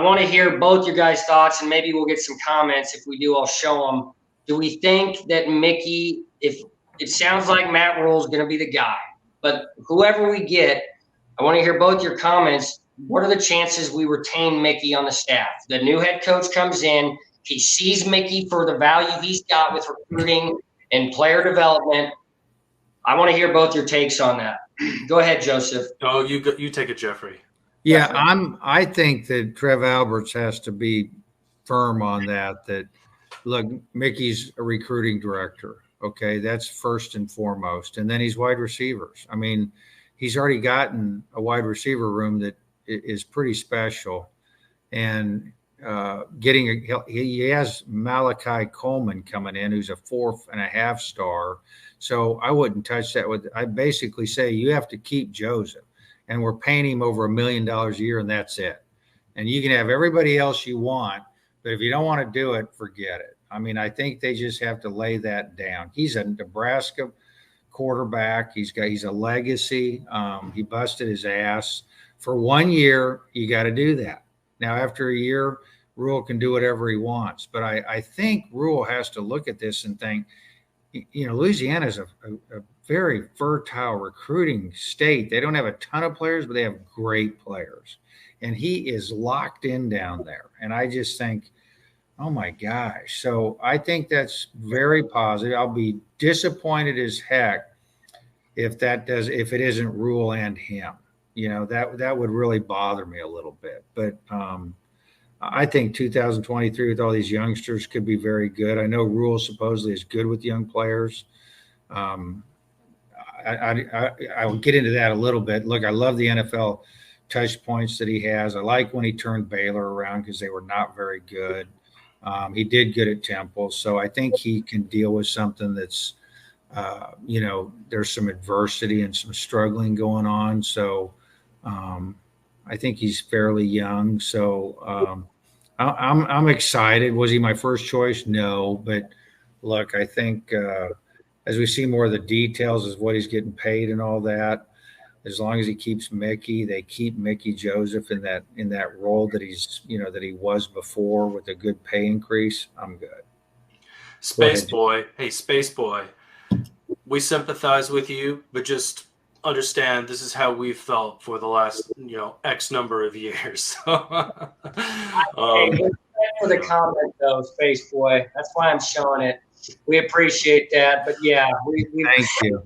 want to hear both your guys' thoughts, and maybe we'll get some comments. If we do, I'll show them. Do we think that Mickey, if it sounds like Matt Rhule is going to be the guy, but whoever we get, I want to hear both your comments. What are the chances we retain Mickey on the staff? The new head coach comes in. He sees Mickey for the value he's got with recruiting and player development. I want to hear both your takes on that. Go ahead, Joseph. Oh, you take it, Jeffrey. Yeah, I think that Trev Alberts has to be firm on that. That look, Mickey's a recruiting director. Okay, that's first and foremost, and then he's wide receivers. I mean, he's already gotten a wide receiver room that is pretty special, and he has Malachi Coleman coming in, who's a 4.5 star. So I wouldn't touch that. I basically say you have to keep Joseph, and we're paying him over $1 million a year, and that's it. And you can have everybody else you want, but if you don't want to do it, forget it. I mean, I think they just have to lay that down. He's a Nebraska quarterback. He's a legacy. He busted his ass for 1 year. You got to do that. Now, after a year, Rhule can do whatever he wants. But I think Rhule has to look at this and think, Louisiana is a very fertile recruiting state. They don't have a ton of players, but they have great players. And he is locked in down there. And I just think, oh, my gosh. So I think that's very positive. I'll be disappointed as heck if it isn't Rhule and him. That would really bother me a little bit. But I think 2023 with all these youngsters could be very good. I know Rhule supposedly is good with young players. I will get into that a little bit. Look, I love the NFL touch points that he has. I like when he turned Baylor around because they were not very good. He did good at Temple. So I think he can deal with something that's, there's some adversity and some struggling going on. So I think he's fairly young. So I'm excited. Was he my first choice? No. But look, I think as we see more of the details of what he's getting paid and all that, as long as he keeps Mickey, they keep Mickey Joseph in that role that that he was before with a good pay increase, I'm good. Space Boy. Hey, Space Boy. We sympathize with you, but just understand this is how we've felt for the last, X number of years. For the comment, though, Space Boy. That's why I'm showing it. We appreciate that. But, yeah. Thank you.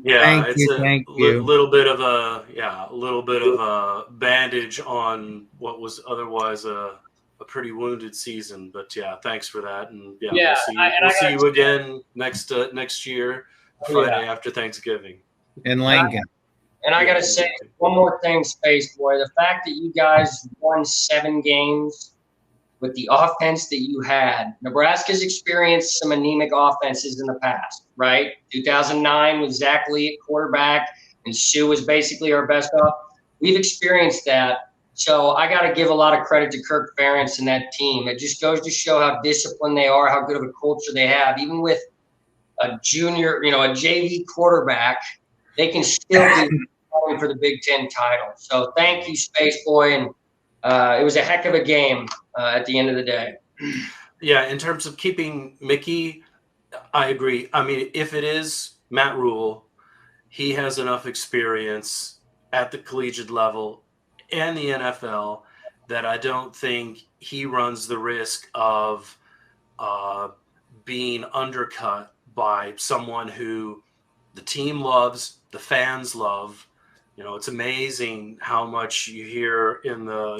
Yeah, thank you. Little bit of a bandage on what was otherwise a pretty wounded season. But yeah, thanks for that. And we'll see you again next year, Friday after Thanksgiving. In Lincoln. And I got to say one more thing, Space Boy. The fact that you guys won 7 games with the offense that you had. Nebraska's experienced some anemic offenses in the past, right? 2009 with Zach Lee at quarterback, and Sue was basically our best off. We've experienced that. So I got to give a lot of credit to Kirk Ferentz and that team. It just goes to show how disciplined they are, how good of a culture they have. Even with a junior, a JV quarterback, they can still be going for the Big Ten title. So thank you, Space Boy, and it was a heck of a game at the end of the day. Yeah, in terms of keeping Mickey, I agree. I mean, if it is Matt Rhule, he has enough experience at the collegiate level and the NFL that I don't think he runs the risk of being undercut by someone who the team loves, the fans love. It's amazing how much you hear on the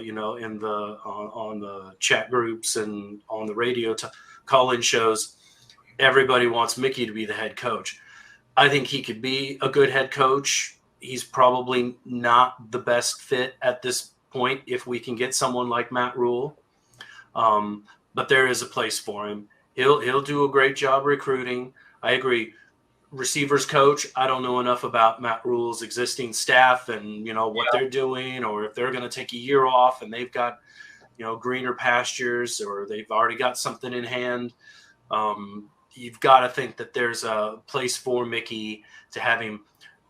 chat groups and on the radio call-in shows. Everybody wants Mickey to be the head coach. I think he could be a good head coach. He's probably not the best fit at this point if we can get someone like Matt Rhule. But there is a place for him. He'll do a great job recruiting. I agree. Receivers coach, I don't know enough about Matt Rhule's existing staff and what they're doing, or if they're going to take a year off and they've got greener pastures, or they've already got something in hand. You've got to think that there's a place for Mickey to have him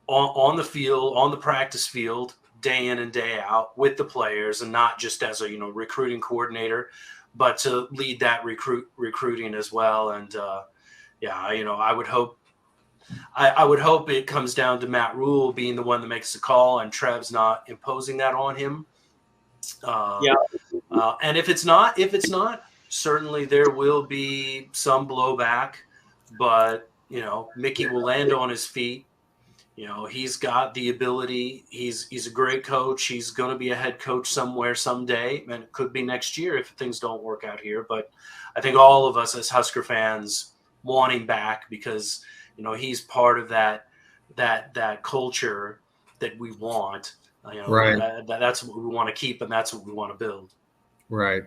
on the field, on the practice field, day in and day out with the players, and not just as a recruiting coordinator, but to lead that recruiting as well. And I would hope it comes down to Matt Rhule being the one that makes the call, and Trev's not imposing that on him. And if it's not, certainly there will be some blowback, but Mickey will land on his feet. He's got the ability. He's a great coach. He's going to be a head coach somewhere someday, and it could be next year if things don't work out here. But I think all of us as Husker fans want him back, because he's part of that culture that we want. Right. That's what we want to keep, and that's what we want to build. Right.